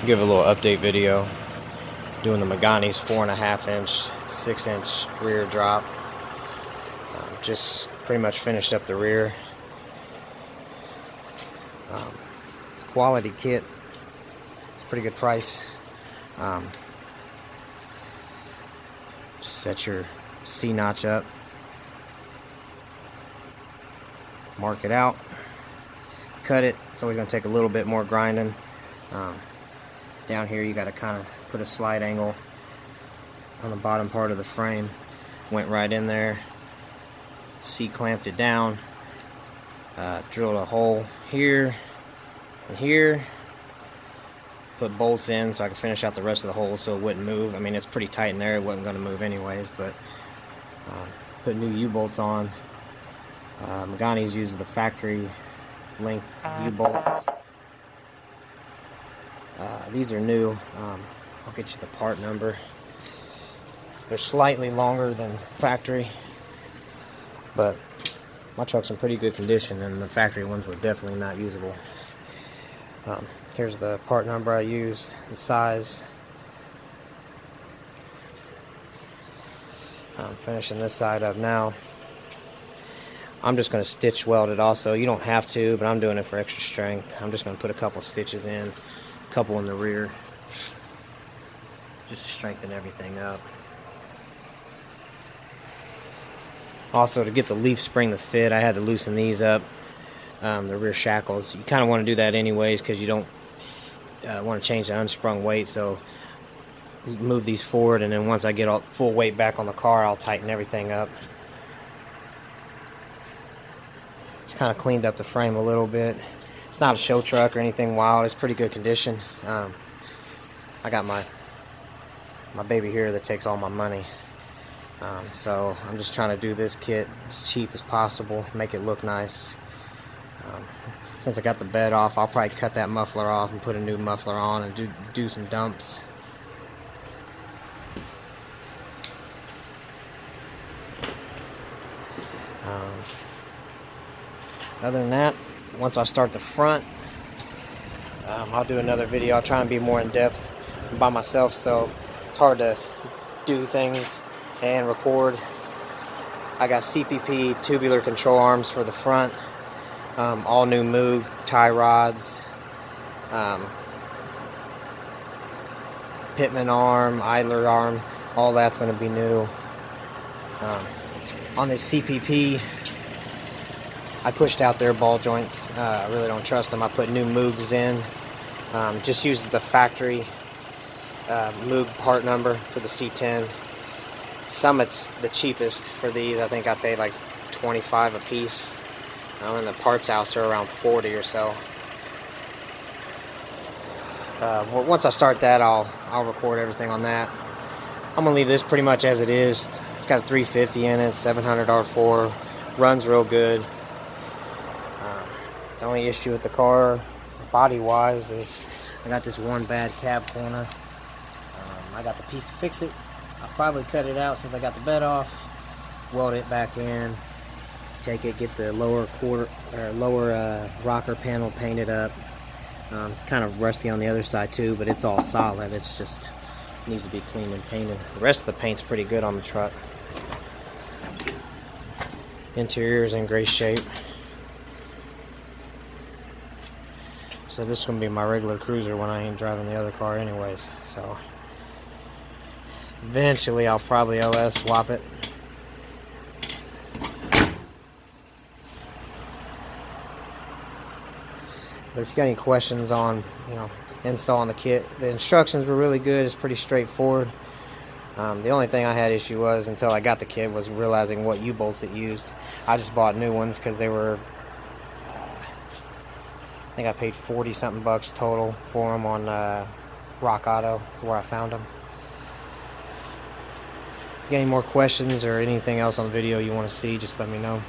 Give a little update video doing the McGaughys 4.5 inch, 6 inch rear drop. Just pretty much finished up the rear. It's a quality kit. It's a pretty good price. Just set your C notch up, mark it out, cut it. It's always going to take a little bit more grinding. Down here you got to kind of put a slide angle on the bottom part of the frame. Went right in there, C-clamped it down, drilled a hole here and here, put bolts in so I could finish out the rest of the hole so it wouldn't move. I mean, it's pretty tight in there, it wasn't going to move anyways, but put new U-bolts on. McGaughys uses the factory length U-bolts. These are new. I'll get you the part number. They're slightly longer than factory, but my truck's in pretty good condition, and the factory ones were definitely not usable. Here's the part number I used, the size. I'm finishing this side up now. I'm just going to stitch weld it also. You don't have to, but I'm doing it for extra strength. I'm just going to put a couple stitches in, a couple in the rear, just to strengthen everything up. Also, to get the leaf spring to fit, I had to loosen these up, the rear shackles. You kind of want to do that anyways because you don't want to change the unsprung weight. So move these forward, and then once I get all full weight back on the car, I'll tighten everything up. Just kind of cleaned up the frame a little bit. It's not a show truck or anything wild. It's pretty good condition. I got my baby here that takes all my money. So I'm just trying to do this kit as cheap as possible, make it look nice. Since I got the bed off, I'll probably cut that muffler off and put a new muffler on and do some dumps. Other than that, once I start the front, I'll do another video. I'll try and be more in depth by myself, so it's hard to do things and record. I got CPP tubular control arms for the front, all new Moog tie rods, Pitman arm, idler arm, all that's going to be new. On this CPP, I pushed out their ball joints. I really don't trust them. I put new Moogs in. Just uses the factory Moog part number for the C10. Summit's the cheapest for these. I think I paid like $25 a piece. And the parts house are around $40 or so. Once I start that, I'll record everything on that. I'm gonna leave this pretty much as it is. It's got a 350 in it, 700 R4, runs real good. The only issue with the car, body-wise, is I got this one bad cab corner. I got the piece to fix it. I'll probably cut it out since I got the bed off, weld it back in, take it, get the lower rocker panel painted up. It's kind of rusty on the other side too, but it's all solid. It's just needs to be cleaned and painted. The rest of the paint's pretty good on the truck. Interior is in great shape. So this is going to be my regular cruiser when I ain't driving the other car anyways. So eventually I'll probably LS swap it. But if you got any questions on, installing the kit, the instructions were really good. It's pretty straightforward. The only thing I had issue was, until I got the kit, was realizing what U-bolts it used. I just bought new ones because they were, I think I paid 40 something bucks total for them on Rock Auto, is where I found them. If you got any more questions or anything else on the video you want to see, just let me know.